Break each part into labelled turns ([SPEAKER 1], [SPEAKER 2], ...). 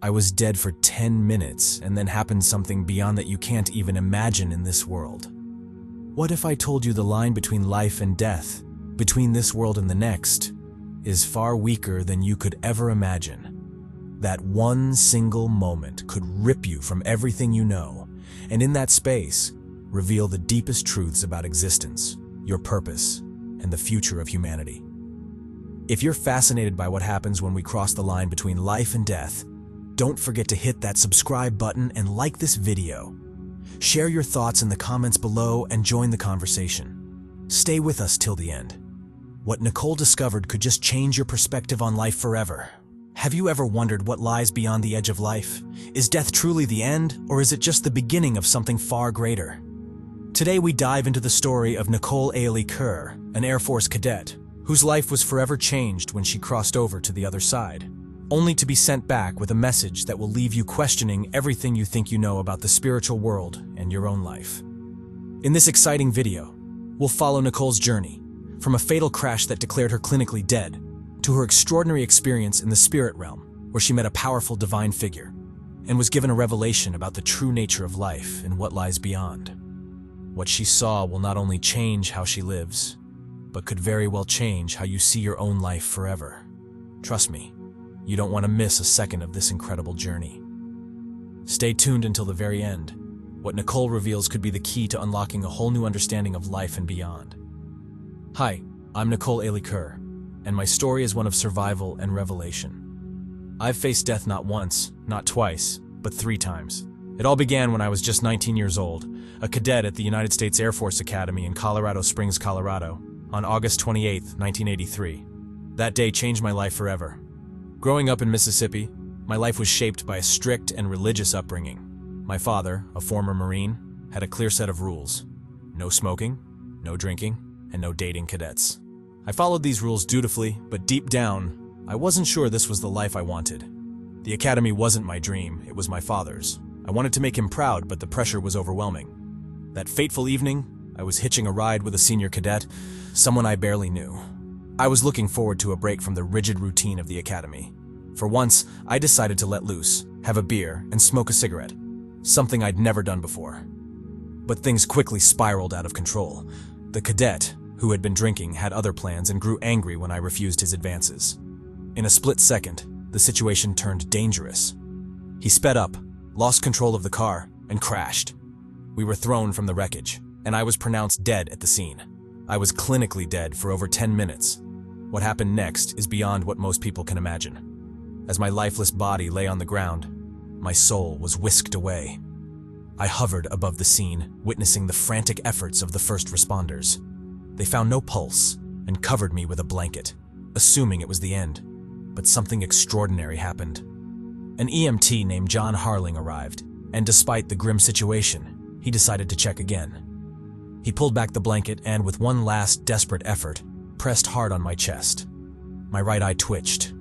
[SPEAKER 1] I was dead for 10 minutes, and then happened something beyond that you can't even imagine in this world. What if I told you the line between life and death, between this world and the next, is far weaker than you could ever imagine? That one single moment could rip you from everything you know, and in that space, reveal the deepest truths about existence, your purpose, and the future of humanity. If you're fascinated by what happens when we cross the line between life and death, don't forget to hit that subscribe button and like this video. Share your thoughts in the comments below and join the conversation. Stay with us till the end. What Nicole discovered could just change your perspective on life forever. Have you ever wondered what lies beyond the edge of life? Is death truly the end, or is it just the beginning of something far greater? Today we dive into the story of Nicole Ailey Kerr, an Air Force cadet, whose life was forever changed when she crossed over to the other side, only to be sent back with a message that will leave you questioning everything you think you know about the spiritual world and your own life. In this exciting video, we'll follow Nicole's journey, from a fatal crash that declared her clinically dead, to her extraordinary experience in the spirit realm, where she met a powerful divine figure, and was given a revelation about the true nature of life and what lies beyond. What she saw will not only change how she lives, but could very well change how you see your own life forever. Trust me, you don't want to miss a second of this incredible journey. Stay tuned until the very end. What Nicole reveals could be the key to unlocking a whole new understanding of life and beyond. Hi, I'm Nicole Ailey Kerr, and my story is one of survival and revelation. I've faced death not once, not twice, but 3 times. It all began when I was just 19 years old, a cadet at the United States Air Force Academy in Colorado Springs, Colorado, on August 28, 1983. That day changed my life forever. Growing up in Mississippi, my life was shaped by a strict and religious upbringing. My father, a former Marine, had a clear set of rules: no smoking, no drinking, and no dating cadets. I followed these rules dutifully, but deep down, I wasn't sure this was the life I wanted. The academy wasn't my dream, it was my father's. I wanted to make him proud, but the pressure was overwhelming. That fateful evening, I was hitching a ride with a senior cadet, someone I barely knew. I was looking forward to a break from the rigid routine of the academy. For once, I decided to let loose, have a beer, and smoke a cigarette, something I'd never done before. But things quickly spiraled out of control. The cadet, who had been drinking, had other plans and grew angry when I refused his advances. In a split second, the situation turned dangerous. He sped up, lost control of the car, and crashed. We were thrown from the wreckage, and I was pronounced dead at the scene. I was clinically dead for over 10 minutes. What happened next is beyond what most people can imagine. As my lifeless body lay on the ground, my soul was whisked away. I hovered above the scene, witnessing the frantic efforts of the first responders. They found no pulse and covered me with a blanket, assuming it was the end. But something extraordinary happened. An EMT named John Harling arrived, and despite the grim situation, he decided to check again. He pulled back the blanket and, with one last desperate effort, pressed hard on my chest. My right eye twitched,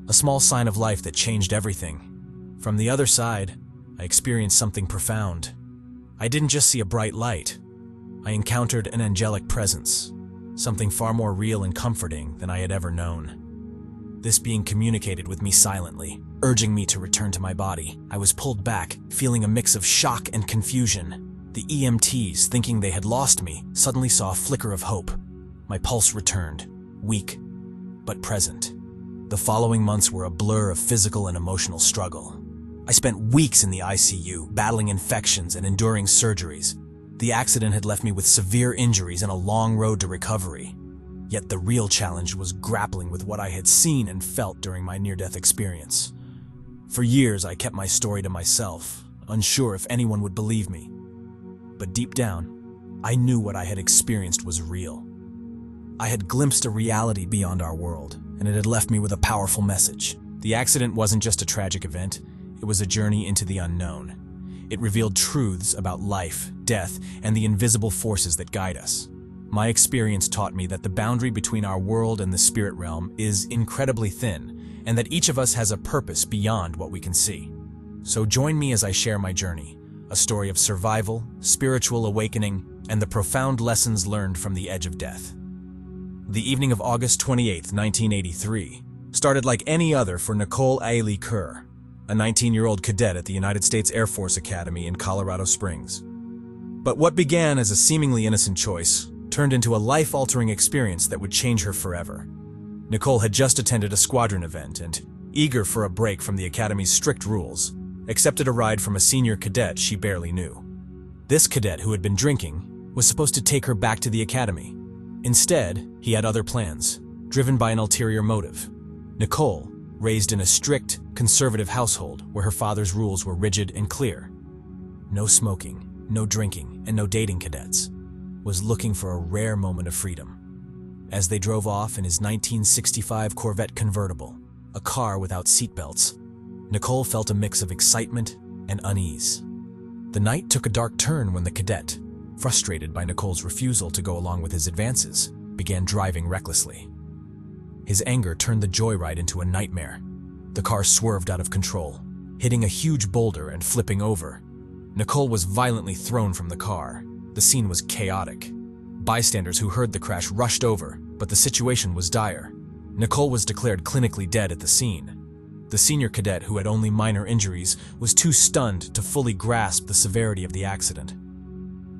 [SPEAKER 1] a small sign of life that changed everything. From the other side, I experienced something profound. I didn't just see a bright light. I encountered an angelic presence, something far more real and comforting than I had ever known. This being communicated with me silently, urging me to return to my body. I was pulled back, feeling a mix of shock and confusion. The EMTs, thinking they had lost me, suddenly saw a flicker of hope. My pulse returned, weak, but present. The following months were a blur of physical and emotional struggle. I spent weeks in the ICU, battling infections and enduring surgeries. The accident had left me with severe injuries and a long road to recovery. Yet the real challenge was grappling with what I had seen and felt during my near-death experience. For years, I kept my story to myself, unsure if anyone would believe me. But deep down, I knew what I had experienced was real. I had glimpsed a reality beyond our world, and it had left me with a powerful message. The accident wasn't just a tragic event, it was a journey into the unknown. It revealed truths about life, death, and the invisible forces that guide us. My experience taught me that the boundary between our world and the spirit realm is incredibly thin, and that each of us has a purpose beyond what we can see. So join me as I share my journey, a story of survival, spiritual awakening, and the profound lessons learned from the edge of death. The evening of August 28, 1983, started like any other for Nicole Ailey Kerr, a 19-year-old cadet at the United States Air Force Academy in Colorado Springs. But what began as a seemingly innocent choice turned into a life-altering experience that would change her forever. Nicole had just attended a squadron event and, eager for a break from the Academy's strict rules, accepted a ride from a senior cadet she barely knew. This cadet, who had been drinking, was supposed to take her back to the Academy. Instead, he had other plans, driven by an ulterior motive. Nicole, raised in a strict, conservative household where her father's rules were rigid and clear, no smoking, no drinking, and no dating cadets, was looking for a rare moment of freedom. As they drove off in his 1965 Corvette convertible, a car without seatbelts, Nicole felt a mix of excitement and unease. The night took a dark turn when the cadet, frustrated by Nicole's refusal to go along with his advances, began driving recklessly. His anger turned the joyride into a nightmare. The car swerved out of control, hitting a huge boulder and flipping over. Nicole was violently thrown from the car. The scene was chaotic. Bystanders who heard the crash rushed over, but the situation was dire. Nicole was declared clinically dead at the scene. The senior cadet, who had only minor injuries, was too stunned to fully grasp the severity of the accident.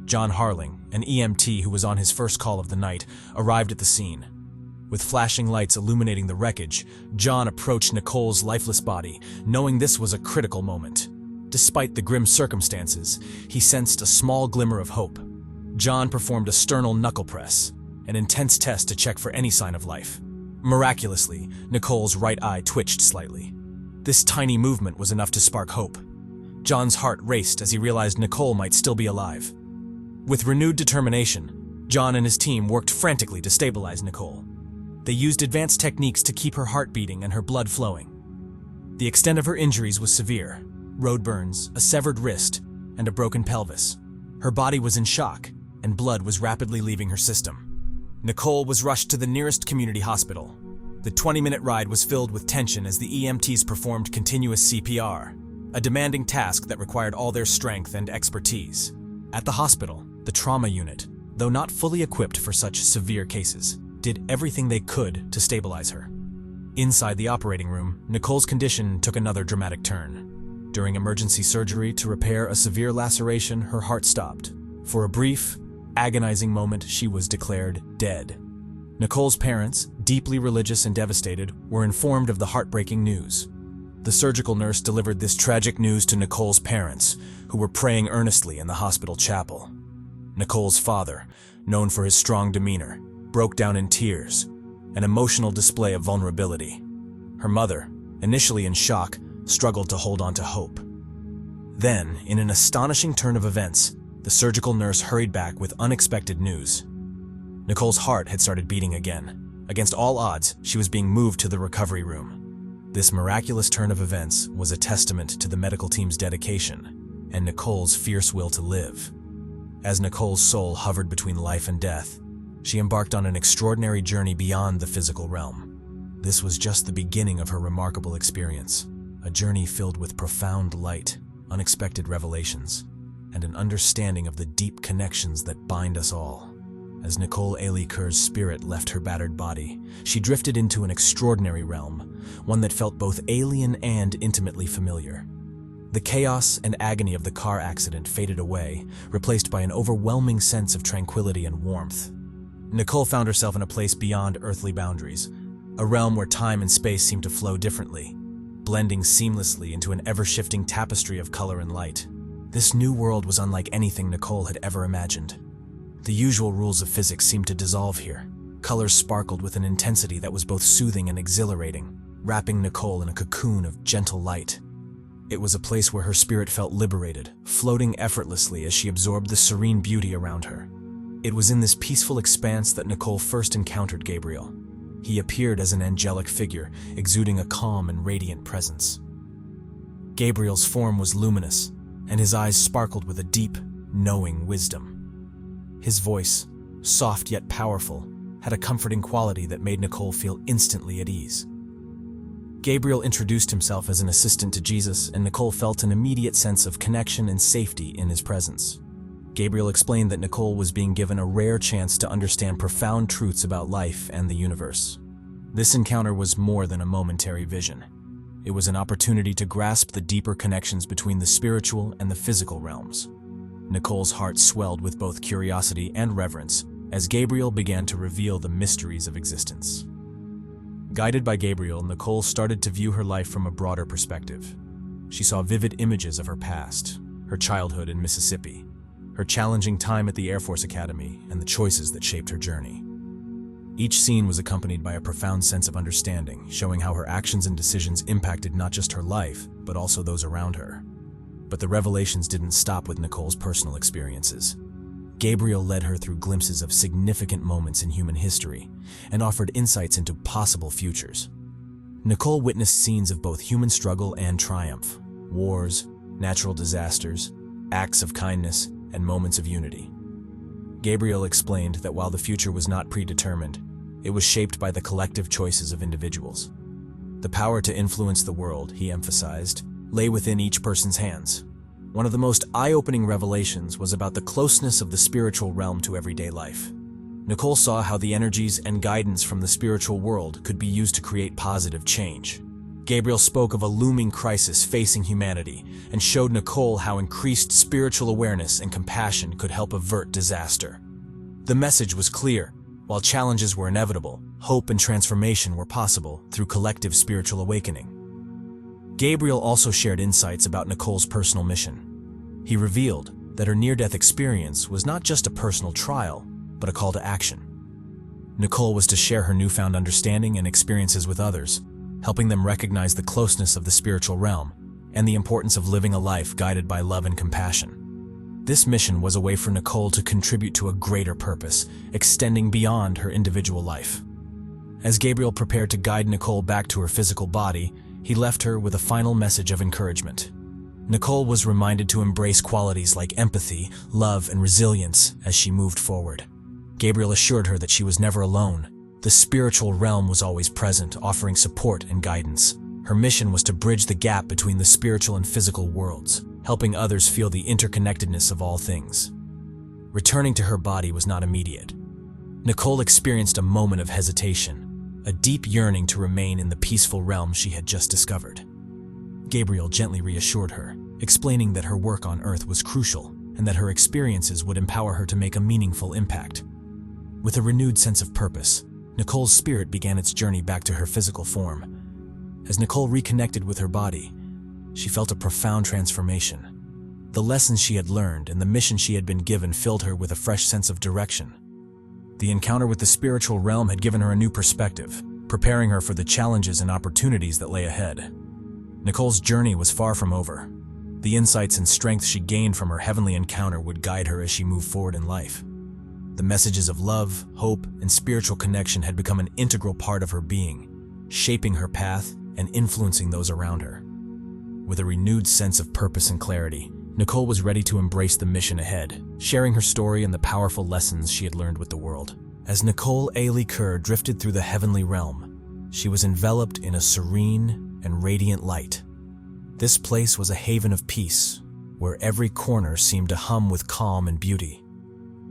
[SPEAKER 1] John Harling, an EMT who was on his first call of the night, arrived at the scene. With flashing lights illuminating the wreckage, John approached Nicole's lifeless body, knowing this was a critical moment. Despite the grim circumstances, he sensed a small glimmer of hope. John performed a sternal knuckle press, an intense test to check for any sign of life. Miraculously, Nicole's right eye twitched slightly. This tiny movement was enough to spark hope. John's heart raced as he realized Nicole might still be alive. With renewed determination, John and his team worked frantically to stabilize Nicole. They used advanced techniques to keep her heart beating and her blood flowing. The extent of her injuries was severe: road burns, a severed wrist, and a broken pelvis. Her body was in shock, and blood was rapidly leaving her system. Nicole was rushed to the nearest community hospital. The 20-minute ride was filled with tension as the EMTs performed continuous CPR, a demanding task that required all their strength and expertise. At the hospital, the trauma unit, though not fully equipped for such severe cases, did everything they could to stabilize her. Inside the operating room, Nicole's condition took another dramatic turn. During emergency surgery to repair a severe laceration, her heart stopped. For a brief, agonizing moment, she was declared dead. Nicole's parents, deeply religious and devastated, were informed of the heartbreaking news. The surgical nurse delivered this tragic news to Nicole's parents, who were praying earnestly in the hospital chapel. Nicole's father, known for his strong demeanor, broke down in tears, an emotional display of vulnerability. Her mother, initially in shock, struggled to hold on to hope. Then, in an astonishing turn of events, the surgical nurse hurried back with unexpected news. Nicole's heart had started beating again. Against all odds, she was being moved to the recovery room. This miraculous turn of events was a testament to the medical team's dedication and Nicole's fierce will to live. As Nicole's soul hovered between life and death, she embarked on an extraordinary journey beyond the physical realm. This was just the beginning of her remarkable experience, a journey filled with profound light, unexpected revelations, and an understanding of the deep connections that bind us all. As Nicole Ailey Kerr's spirit left her battered body, she drifted into an extraordinary realm, one that felt both alien and intimately familiar. The chaos and agony of the car accident faded away, replaced by an overwhelming sense of tranquility and warmth. Nicole found herself in a place beyond earthly boundaries, a realm where time and space seemed to flow differently, blending seamlessly into an ever-shifting tapestry of color and light. This new world was unlike anything Nicole had ever imagined. The usual rules of physics seemed to dissolve here. Colors sparkled with an intensity that was both soothing and exhilarating, wrapping Nicole in a cocoon of gentle light. It was a place where her spirit felt liberated, floating effortlessly as she absorbed the serene beauty around her. It was in this peaceful expanse that Nicole first encountered Gabriel. He appeared as an angelic figure, exuding a calm and radiant presence. Gabriel's form was luminous, and his eyes sparkled with a deep, knowing wisdom. His voice, soft yet powerful, had a comforting quality that made Nicole feel instantly at ease. Gabriel introduced himself as an assistant to Jesus, and Nicole felt an immediate sense of connection and safety in his presence. Gabriel explained that Nicole was being given a rare chance to understand profound truths about life and the universe. This encounter was more than a momentary vision. It was an opportunity to grasp the deeper connections between the spiritual and the physical realms. Nicole's heart swelled with both curiosity and reverence as Gabriel began to reveal the mysteries of existence. Guided by Gabriel, Nicole started to view her life from a broader perspective. She saw vivid images of her past, her childhood in Mississippi, her challenging time at the Air Force Academy, and the choices that shaped her journey. Each scene was accompanied by a profound sense of understanding, showing how her actions and decisions impacted not just her life, but also those around her. But the revelations didn't stop with Nicole's personal experiences. Gabriel led her through glimpses of significant moments in human history and offered insights into possible futures. Nicole witnessed scenes of both human struggle and triumph, wars, natural disasters, acts of kindness, and moments of unity. Gabriel explained that while the future was not predetermined, it was shaped by the collective choices of individuals. The power to influence the world, he emphasized, lay within each person's hands. One of the most eye-opening revelations was about the closeness of the spiritual realm to everyday life. Nicole saw how the energies and guidance from the spiritual world could be used to create positive change. Gabriel spoke of a looming crisis facing humanity and showed Nicole how increased spiritual awareness and compassion could help avert disaster. The message was clear. While challenges were inevitable, hope and transformation were possible through collective spiritual awakening. Gabriel also shared insights about Nicole's personal mission. He revealed that her near-death experience was not just a personal trial, but a call to action. Nicole was to share her newfound understanding and experiences with others, helping them recognize the closeness of the spiritual realm and the importance of living a life guided by love and compassion. This mission was a way for Nicole to contribute to a greater purpose, extending beyond her individual life. As Gabriel prepared to guide Nicole back to her physical body, he left her with a final message of encouragement. Nicole was reminded to embrace qualities like empathy, love, and resilience as she moved forward. Gabriel assured her that she was never alone. The spiritual realm was always present, offering support and guidance. Her mission was to bridge the gap between the spiritual and physical worlds, helping others feel the interconnectedness of all things. Returning to her body was not immediate. Nicole experienced a moment of hesitation, a deep yearning to remain in the peaceful realm she had just discovered. Gabriel gently reassured her, explaining that her work on Earth was crucial and that her experiences would empower her to make a meaningful impact. With a renewed sense of purpose, Nicole's spirit began its journey back to her physical form. As Nicole reconnected with her body, she felt a profound transformation. The lessons she had learned and the mission she had been given filled her with a fresh sense of direction. The encounter with the spiritual realm had given her a new perspective, preparing her for the challenges and opportunities that lay ahead. Nicole's journey was far from over. The insights and strength she gained from her heavenly encounter would guide her as she moved forward in life. The messages of love, hope, and spiritual connection had become an integral part of her being, shaping her path and influencing those around her. With a renewed sense of purpose and clarity, Nicole was ready to embrace the mission ahead, sharing her story and the powerful lessons she had learned with the world. As Nicole Ailey Kerr drifted through the heavenly realm, she was enveloped in a serene and radiant light. This place was a haven of peace, where every corner seemed to hum with calm and beauty.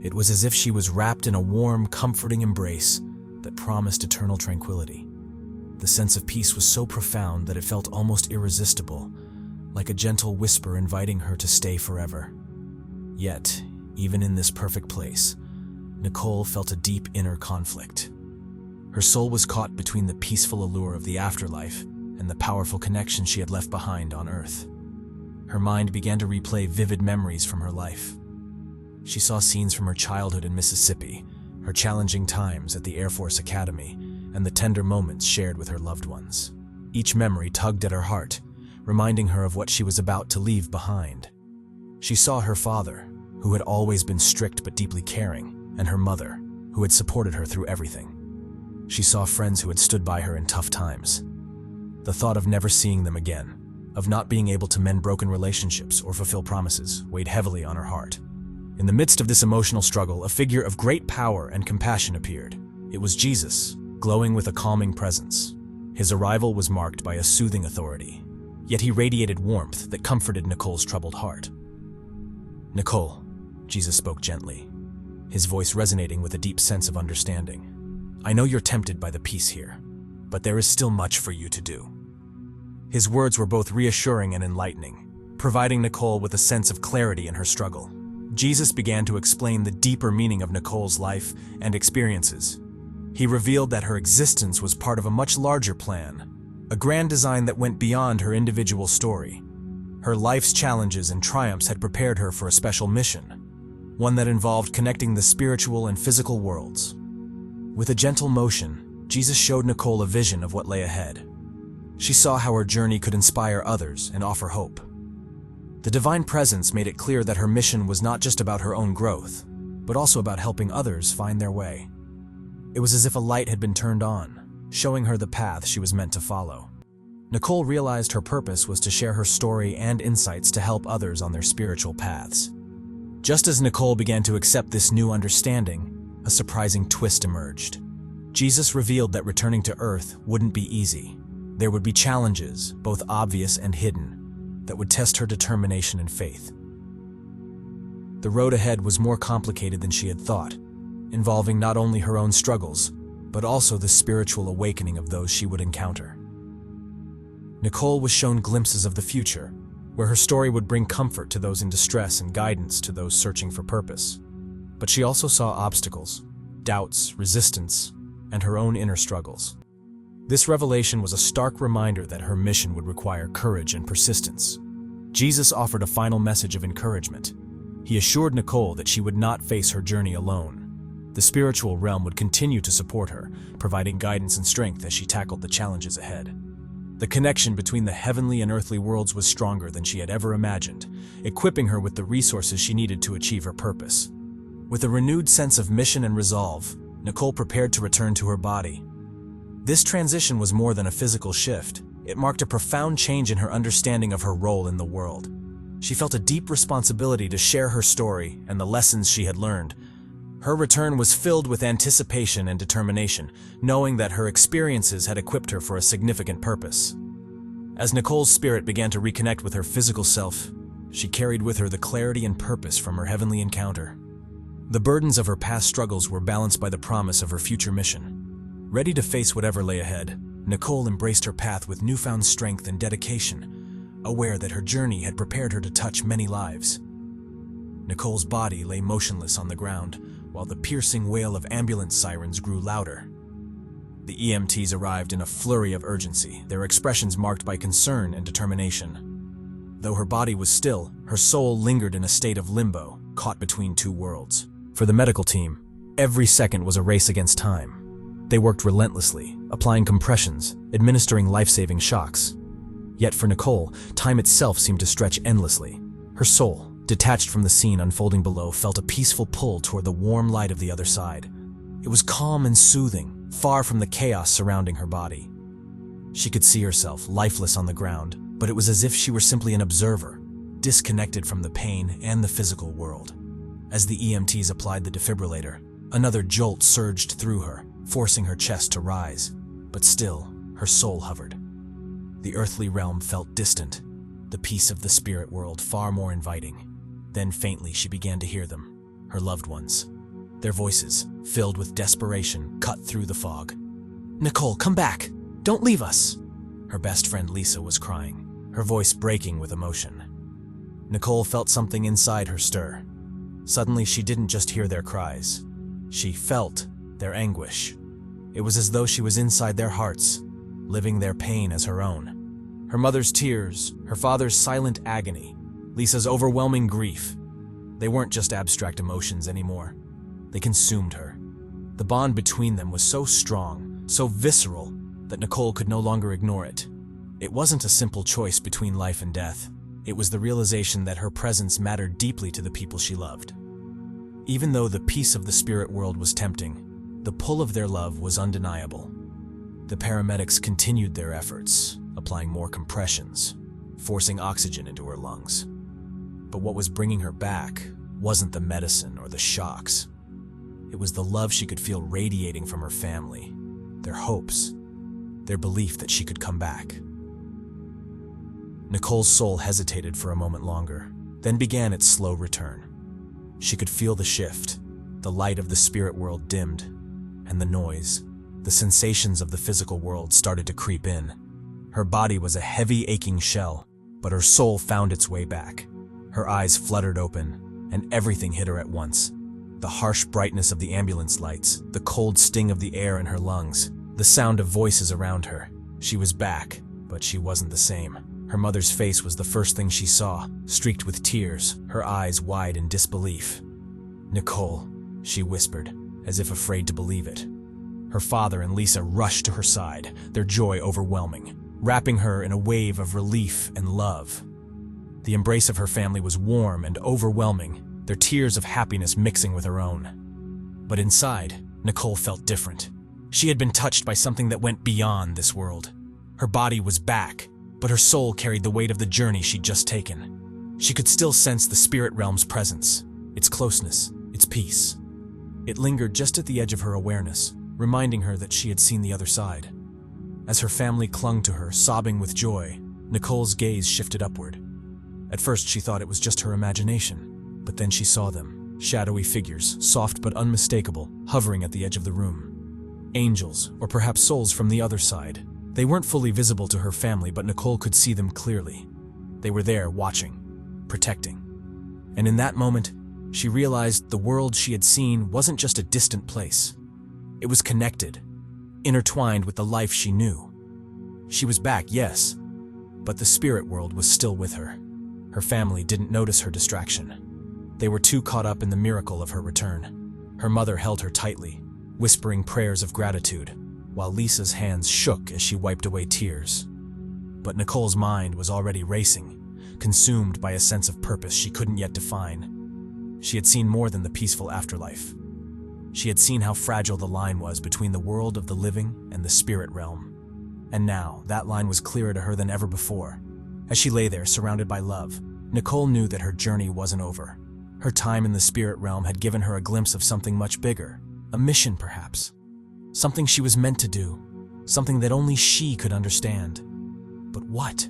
[SPEAKER 1] It was as if she was wrapped in a warm, comforting embrace that promised eternal tranquility. The sense of peace was so profound that it felt almost irresistible, like a gentle whisper inviting her to stay forever. Yet, even in this perfect place, Nicole felt a deep inner conflict. Her soul was caught between the peaceful allure of the afterlife and the powerful connection she had left behind on Earth. Her mind began to replay vivid memories from her life. She saw scenes from her childhood in Mississippi, her challenging times at the Air Force Academy, and the tender moments shared with her loved ones. Each memory tugged at her heart, reminding her of what she was about to leave behind. She saw her father, who had always been strict but deeply caring, and her mother, who had supported her through everything. She saw friends who had stood by her in tough times. The thought of never seeing them again, of not being able to mend broken relationships or fulfill promises, weighed heavily on her heart. In the midst of this emotional struggle, a figure of great power and compassion appeared. It was Jesus, glowing with a calming presence. His arrival was marked by a soothing authority, yet he radiated warmth that comforted Nicole's troubled heart. "Nicole," Jesus spoke gently, his voice resonating with a deep sense of understanding. "I know you're tempted by the peace here, but there is still much for you to do." His words were both reassuring and enlightening, providing Nicole with a sense of clarity in her struggle. Jesus began to explain the deeper meaning of Nicole's life and experiences. He revealed that her existence was part of a much larger plan, a grand design that went beyond her individual story. Her life's challenges and triumphs had prepared her for a special mission, one that involved connecting the spiritual and physical worlds. With a gentle motion, Jesus showed Nicole a vision of what lay ahead. She saw how her journey could inspire others and offer hope. The divine presence made it clear that her mission was not just about her own growth, but also about helping others find their way. It was as if a light had been turned on, showing her the path she was meant to follow. Nicole realized her purpose was to share her story and insights to help others on their spiritual paths. Just as Nicole began to accept this new understanding, a surprising twist emerged. Jesus revealed that returning to Earth wouldn't be easy. There would be challenges, both obvious and hidden, that would test her determination and faith. The road ahead was more complicated than she had thought, involving not only her own struggles, but also the spiritual awakening of those she would encounter. Nicole was shown glimpses of the future, where her story would bring comfort to those in distress and guidance to those searching for purpose. But she also saw obstacles, doubts, resistance, and her own inner struggles. This revelation was a stark reminder that her mission would require courage and persistence. Jesus offered a final message of encouragement. He assured Nicole that she would not face her journey alone. The spiritual realm would continue to support her, providing guidance and strength as she tackled the challenges ahead. The connection between the heavenly and earthly worlds was stronger than she had ever imagined, equipping her with the resources she needed to achieve her purpose. With a renewed sense of mission and resolve, Nicole prepared to return to her body. This transition was more than a physical shift. It marked a profound change in her understanding of her role in the world. She felt a deep responsibility to share her story and the lessons she had learned. Her return was filled with anticipation and determination, knowing that her experiences had equipped her for a significant purpose. As Nicole's spirit began to reconnect with her physical self, she carried with her the clarity and purpose from her heavenly encounter. The burdens of her past struggles were balanced by the promise of her future mission. Ready to face whatever lay ahead, Nicole embraced her path with newfound strength and dedication, aware that her journey had prepared her to touch many lives. Nicole's body lay motionless on the ground, while the piercing wail of ambulance sirens grew louder. The EMTs arrived in a flurry of urgency, their expressions marked by concern and determination. Though her body was still, her soul lingered in a state of limbo, caught between two worlds. For the medical team, every second was a race against time. They worked relentlessly, applying compressions, administering life-saving shocks. Yet for Nicole, time itself seemed to stretch endlessly. Her soul, detached from the scene unfolding below, felt a peaceful pull toward the warm light of the other side. It was calm and soothing, far from the chaos surrounding her body. She could see herself, lifeless on the ground, but it was as if she were simply an observer, disconnected from the pain and the physical world. As the EMTs applied the defibrillator, another jolt surged through her, forcing her chest to rise. But still, her soul hovered. The earthly realm felt distant, the peace of the spirit world far more inviting. Then faintly she began to hear them, her loved ones. Their voices, filled with desperation, cut through the fog. "Nicole, come back! Don't leave us!" Her best friend Lisa was crying, her voice breaking with emotion. Nicole felt something inside her stir. Suddenly she didn't just hear their cries. She felt their anguish. It was as though she was inside their hearts, living their pain as her own. Her mother's tears, her father's silent agony, Lisa's overwhelming grief. They weren't just abstract emotions anymore. They consumed her. The bond between them was so strong, so visceral, that Nicole could no longer ignore it. It wasn't a simple choice between life and death. It was the realization that her presence mattered deeply to the people she loved. Even though the peace of the spirit world was tempting, the pull of their love was undeniable. The paramedics continued their efforts, applying more compressions, forcing oxygen into her lungs. But what was bringing her back wasn't the medicine or the shocks. It was the love she could feel radiating from her family, their hopes, their belief that she could come back. Nicole's soul hesitated for a moment longer, then began its slow return. She could feel the shift. The light of the spirit world dimmed, and the noise, the sensations of the physical world started to creep in. Her body was a heavy, aching shell, but her soul found its way back. Her eyes fluttered open, and everything hit her at once. The harsh brightness of the ambulance lights, the cold sting of the air in her lungs, the sound of voices around her. She was back, but she wasn't the same. Her mother's face was the first thing she saw, streaked with tears, her eyes wide in disbelief. "Nicole," she whispered, as if afraid to believe it. Her father and Lisa rushed to her side, their joy overwhelming, wrapping her in a wave of relief and love. The embrace of her family was warm and overwhelming, their tears of happiness mixing with her own. But inside, Nicole felt different. She had been touched by something that went beyond this world. Her body was back, but her soul carried the weight of the journey she'd just taken. She could still sense the spirit realm's presence, its closeness, its peace. It lingered just at the edge of her awareness, reminding her that she had seen the other side. As her family clung to her, sobbing with joy, Nicole's gaze shifted upward. At first she thought it was just her imagination, but then she saw them, shadowy figures, soft but unmistakable, hovering at the edge of the room. Angels, or perhaps souls from the other side. They weren't fully visible to her family, but Nicole could see them clearly. They were there, watching, protecting. And in that moment, she realized the world she had seen wasn't just a distant place. It was connected, intertwined with the life she knew. She was back, yes, but the spirit world was still with her. Her family didn't notice her distraction. They were too caught up in the miracle of her return. Her mother held her tightly, whispering prayers of gratitude, while Lisa's hands shook as she wiped away tears. But Nicole's mind was already racing, consumed by a sense of purpose she couldn't yet define. She had seen more than the peaceful afterlife. She had seen how fragile the line was between the world of the living and the spirit realm. And now, that line was clearer to her than ever before. As she lay there, surrounded by love, Nicole knew that her journey wasn't over. Her time in the spirit realm had given her a glimpse of something much bigger, a mission perhaps. Something she was meant to do, something that only she could understand. But what?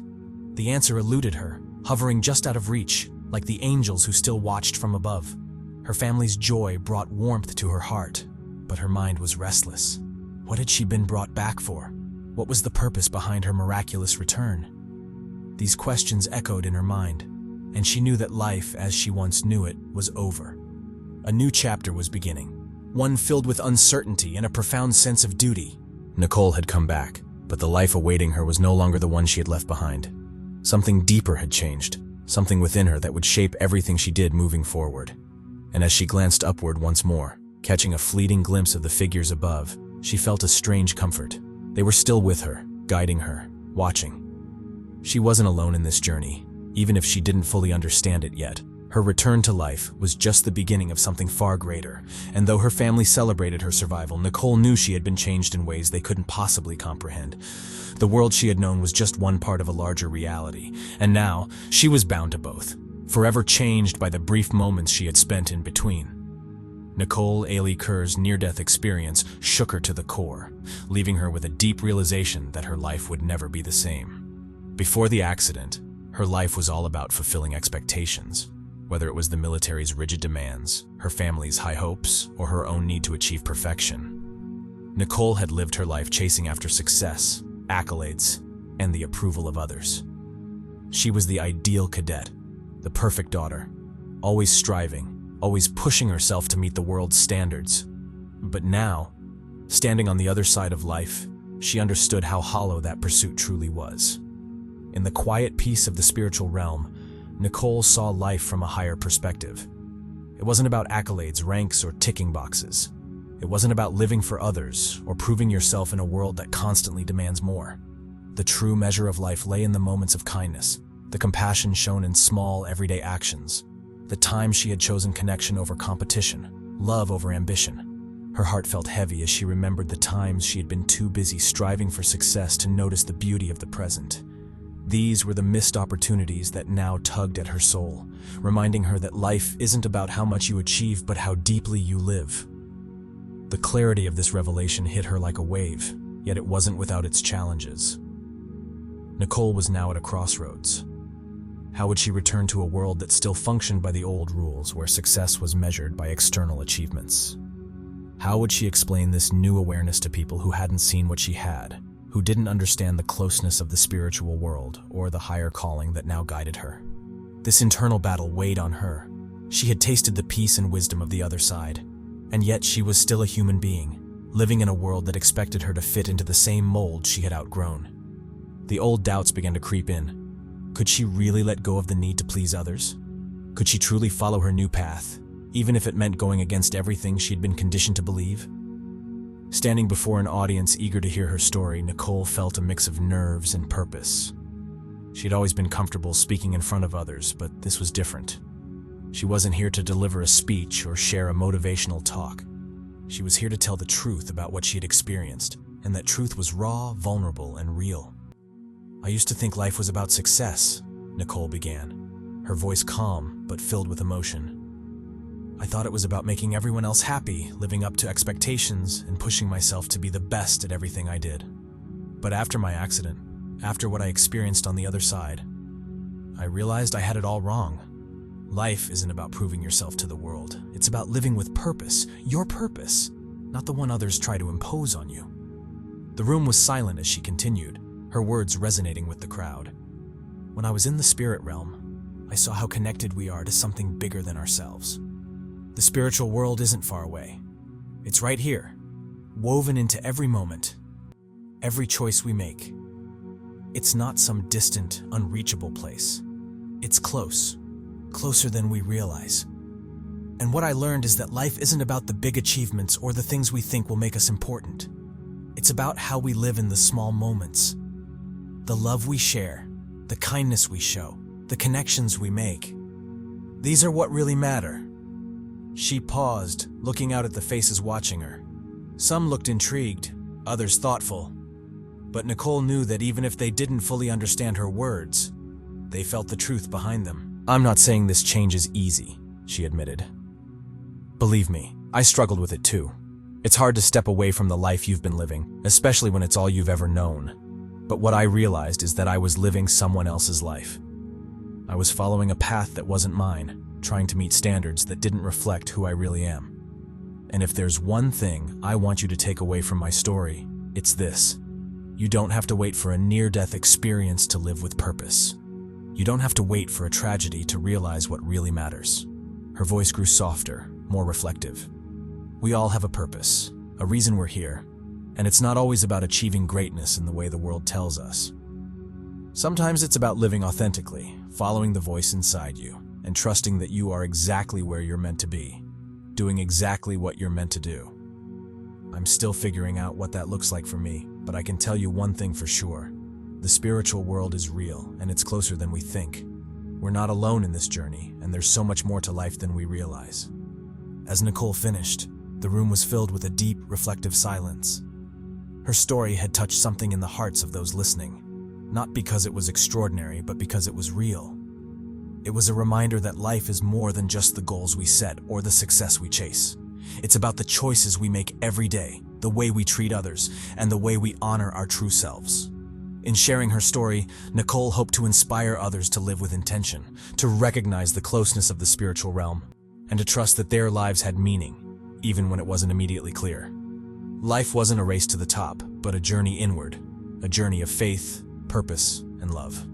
[SPEAKER 1] The answer eluded her, hovering just out of reach, like the angels who still watched from above. Her family's joy brought warmth to her heart, but her mind was restless. What had she been brought back for? What was the purpose behind her miraculous return? These questions echoed in her mind, and she knew that life, as she once knew it, was over. A new chapter was beginning, one filled with uncertainty and a profound sense of duty. Nicole had come back, but the life awaiting her was no longer the one she had left behind. Something deeper had changed, something within her that would shape everything she did moving forward. And as she glanced upward once more, catching a fleeting glimpse of the figures above, she felt a strange comfort. They were still with her, guiding her, watching. She wasn't alone in this journey, even if she didn't fully understand it yet. Her return to life was just the beginning of something far greater, and though her family celebrated her survival, Nicole knew she had been changed in ways they couldn't possibly comprehend. The world she had known was just one part of a larger reality, and now she was bound to both, forever changed by the brief moments she had spent in between. Nicole Ailey Kerr's near-death experience shook her to the core, leaving her with a deep realization that her life would never be the same. Before the accident, her life was all about fulfilling expectations, whether it was the military's rigid demands, her family's high hopes, or her own need to achieve perfection. Nicole had lived her life chasing after success, accolades, and the approval of others. She was the ideal cadet, the perfect daughter, always striving, always pushing herself to meet the world's standards. But now, standing on the other side of life, she understood how hollow that pursuit truly was. In the quiet peace of the spiritual realm, Nicole saw life from a higher perspective. It wasn't about accolades, ranks, or ticking boxes. It wasn't about living for others or proving yourself in a world that constantly demands more. The true measure of life lay in the moments of kindness, the compassion shown in small, everyday actions, the time she had chosen connection over competition, love over ambition. Her heart felt heavy as she remembered the times she had been too busy striving for success to notice the beauty of the present. These were the missed opportunities that now tugged at her soul, reminding her that life isn't about how much you achieve, but how deeply you live. The clarity of this revelation hit her like a wave, yet it wasn't without its challenges. Nicole was now at a crossroads. How would she return to a world that still functioned by the old rules, where success was measured by external achievements? How would she explain this new awareness to people who hadn't seen what she had, who didn't understand the closeness of the spiritual world or the higher calling that now guided her. This internal battle weighed on her. She had tasted the peace and wisdom of the other side, and yet she was still a human being, living in a world that expected her to fit into the same mold she had outgrown. The old doubts began to creep in. Could she really let go of the need to please others? Could she truly follow her new path, even if it meant going against everything she'd been conditioned to believe? Standing before an audience eager to hear her story, Nicole felt a mix of nerves and purpose. She'd always been comfortable speaking in front of others, but this was different. She wasn't here to deliver a speech or share a motivational talk. She was here to tell the truth about what she had experienced, and that truth was raw, vulnerable, and real. "I used to think life was about success," Nicole began, her voice calm but filled with emotion. "I thought it was about making everyone else happy, living up to expectations, and pushing myself to be the best at everything I did. But after my accident, after what I experienced on the other side, I realized I had it all wrong. Life isn't about proving yourself to the world. It's about living with purpose, your purpose, not the one others try to impose on you." The room was silent as she continued, her words resonating with the crowd. "When I was in the spirit realm, I saw how connected we are to something bigger than ourselves. The spiritual world isn't far away. It's right here, woven into every moment, every choice we make. It's not some distant, unreachable place. It's close, closer than we realize. And what I learned is that life isn't about the big achievements or the things we think will make us important. It's about how we live in the small moments. The love we share, the kindness we show, the connections we make. These are what really matter." She paused, looking out at the faces watching her. Some looked intrigued, others thoughtful. But Nicole knew that even if they didn't fully understand her words, they felt the truth behind them. "I'm not saying this change is easy," she admitted. "Believe me, I struggled with it too. It's hard to step away from the life you've been living, especially when it's all you've ever known. But what I realized is that I was living someone else's life. I was following a path that wasn't mine, trying to meet standards that didn't reflect who I really am. And if there's one thing I want you to take away from my story, it's this. You don't have to wait for a near-death experience to live with purpose. You don't have to wait for a tragedy to realize what really matters." Her voice grew softer, more reflective. "We all have a purpose, a reason we're here, and it's not always about achieving greatness in the way the world tells us. Sometimes it's about living authentically, following the voice inside you, and trusting that you are exactly where you're meant to be, doing exactly what you're meant to do. I'm still figuring out what that looks like for me, but I can tell you one thing for sure. The spiritual world is real, and it's closer than we think. We're not alone in this journey, and there's so much more to life than we realize." As Nicole finished, the room was filled with a deep, reflective silence. Her story had touched something in the hearts of those listening, not because it was extraordinary, but because it was real. It was a reminder that life is more than just the goals we set or the success we chase. It's about the choices we make every day, the way we treat others, and the way we honor our true selves. In sharing her story, Nicole hoped to inspire others to live with intention, to recognize the closeness of the spiritual realm, and to trust that their lives had meaning, even when it wasn't immediately clear. Life wasn't a race to the top, but a journey inward, a journey of faith, purpose, and love.